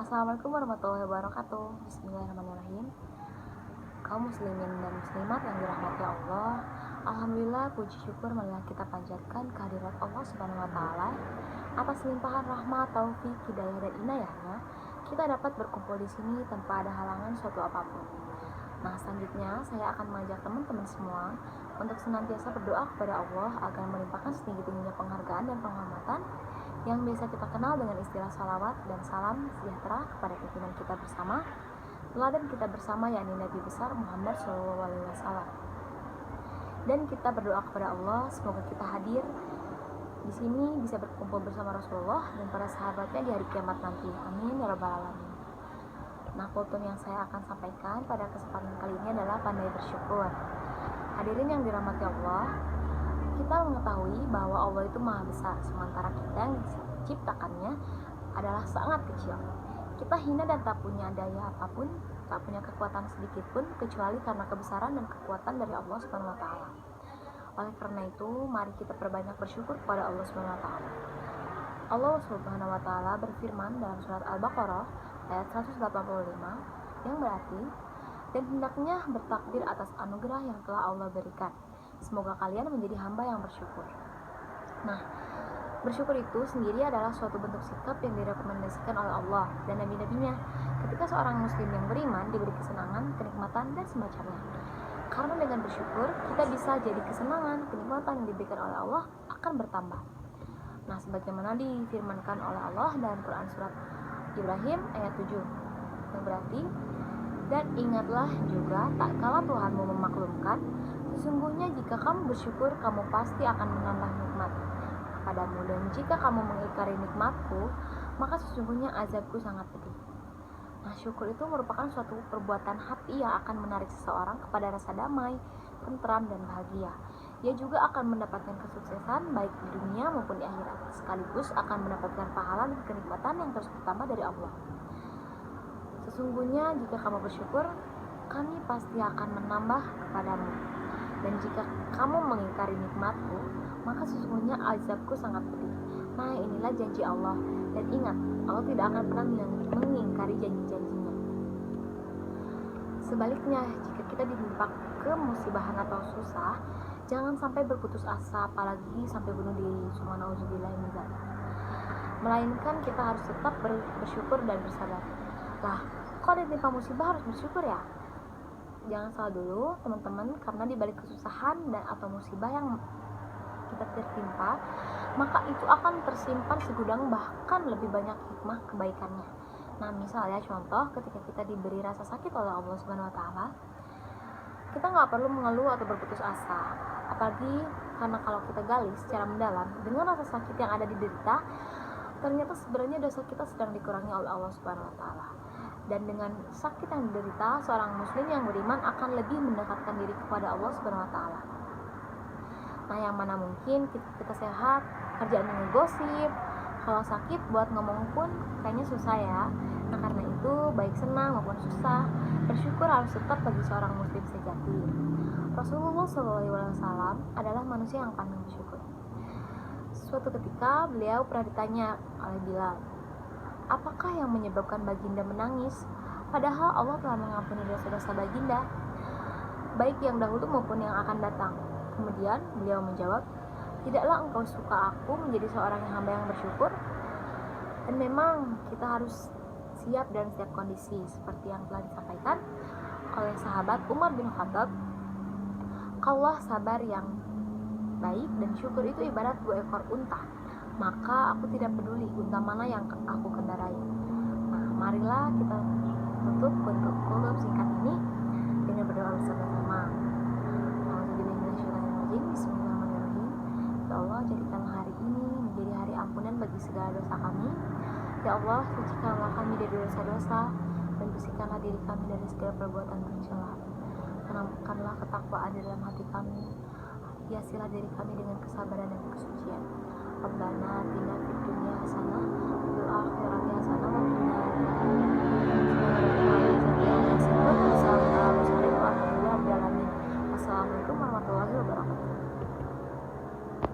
Assalamualaikum warahmatullahi wabarakatuh. Bismillahirrahmanirrahim. Kaum muslimin dan muslimat yang dirahmati Allah, alhamdulillah puji syukur marilah kita panjatkan kehadirat Allah Subhanahu wa taala atas limpahan rahmat, taufik, hidayah dan inayahnya. Kita dapat berkumpul di sini tanpa ada halangan suatu apapun. Nah, selanjutnya saya akan mengajak teman-teman semua untuk senantiasa berdoa kepada Allah agar melimpahkan setinggi-tingginya penghargaan dan penghormatan yang biasa kita kenal dengan istilah salawat dan salam sejahtera kepada pimpinan kita bersama, teladan kita bersama yakni Nabi besar Muhammad SAW. Dan kita berdoa kepada Allah semoga kita hadir di sini bisa berkumpul bersama Rasulullah dan para sahabatnya di hari kiamat nanti. Amin ya rabbal alamin. Nah, kultum yang saya akan sampaikan pada kesempatan kali ini adalah pandai bersyukur. Hadirin yang dirahmati Allah, kita mengetahui bahwa Allah itu maha besar, sementara kita yang diciptakannya adalah sangat kecil. Kita hina dan tak punya daya apapun, tak punya kekuatan sedikit pun kecuali karena kebesaran dan kekuatan dari Allah Subhanahu wa taala. Oleh karena itu, mari kita perbanyak bersyukur kepada Allah Subhanahu wa taala. Allah Subhanahu wa taala berfirman dalam surat Al-Baqarah ayat 185 yang berarti, dan hendaknya bertakbir atas anugerah yang telah Allah berikan. Semoga kalian menjadi hamba yang bersyukur. Nah, bersyukur itu sendiri adalah suatu bentuk sikap yang direkomendasikan oleh Allah dan nabi-nabinya ketika seorang muslim yang beriman diberi kesenangan, kenikmatan, dan semacamnya. Karena dengan bersyukur, kita bisa jadi kesenangan, kenikmatan yang diberikan oleh Allah akan bertambah. Nah, sebagaimana difirmankan oleh Allah dalam Quran surat Ibrahim ayat 7 yang berarti, dan ingatlah juga tak kala Tuhanmu memaklumkan, sesungguhnya jika kamu bersyukur, kamu pasti akan menambah nikmat kepadamu, dan jika kamu mengingkari nikmatku, maka sesungguhnya azabku sangat pedih. Nah, syukur itu merupakan suatu perbuatan hati yang akan menarik seseorang kepada rasa damai, tentram, dan bahagia. Ia juga akan mendapatkan kesuksesan baik di dunia maupun di akhirat, sekaligus akan mendapatkan pahala dan kenikmatan yang terus bertambah dari Allah. Sesungguhnya jika kamu bersyukur, kami pasti akan menambah kepadamu. Dan jika kamu mengingkari nikmatku, maka sesungguhnya azabku sangat pedih. Nah, inilah janji Allah. Dan ingat, Allah tidak akan pernah mengingkari janji-janjinya. Sebaliknya, jika kita ditimpa kemusibahan atau susah, jangan sampai berputus asa, apalagi sampai bunuh diri. Subhanallah. Melainkan kita harus tetap bersyukur dan bersabar. Lah, kok ditimpa musibah harus bersyukur ya? Jangan salah dulu teman-teman, karena di balik kesusahan dan atau musibah yang kita tertimpa, maka itu akan tersimpan segudang bahkan lebih banyak hikmah kebaikannya. Nah, misalnya contoh ketika kita diberi rasa sakit oleh Allah Subhanahu wa taala, kita nggak perlu mengeluh atau berputus asa, apalagi karena kalau kita gali secara mendalam dengan rasa sakit yang ada di derita, ternyata sebenarnya dosa kita sedang dikurangi oleh Allah Subhanahu wa taala. Dan dengan sakit yang diderita, seorang muslim yang beriman akan lebih mendekatkan diri kepada Allah Subhanahu wa taala. Nah, yang mana mungkin kita sehat, kerjaan ngegosip, kalau sakit buat ngomong pun kayaknya susah ya. Nah, karena itu baik senang maupun susah, bersyukur harus tetap bagi seorang muslim sejati. Rasulullah SAW adalah manusia yang pandai bersyukur. Suatu ketika beliau pernah ditanya oleh Bilal, apakah yang menyebabkan baginda menangis? Padahal Allah telah mengampuni dosa-dosa baginda, baik yang dahulu maupun yang akan datang. Kemudian beliau menjawab, tidaklah engkau suka aku menjadi seorang yang hamba yang bersyukur? Dan memang kita harus siap dalam setiap kondisi, seperti yang telah disampaikan oleh sahabat Umar bin Khattab, kaulah sabar yang baik dan syukur itu ibarat 2 ekor unta, maka aku tidak peduli unta mana yang aku kendarai. Nah, marilah kita tutup kultum singkat ini dengan berdoa bersama-sama. Bismillahirrahmanirrahim. Ya Allah, jadikanlah hari ini menjadi hari ampunan bagi segala dosa kami. Ya Allah, sucikanlah kami dari dosa-dosa dan bersihkanlah diri kami dari segala perbuatan tercela. Tanamkanlah ketakwaan di dalam hati kami. Hiasilah diri kami dengan kesabaran dan kesucian. Rabbana atina fid dunya hasanah wa fil akhirati hasanah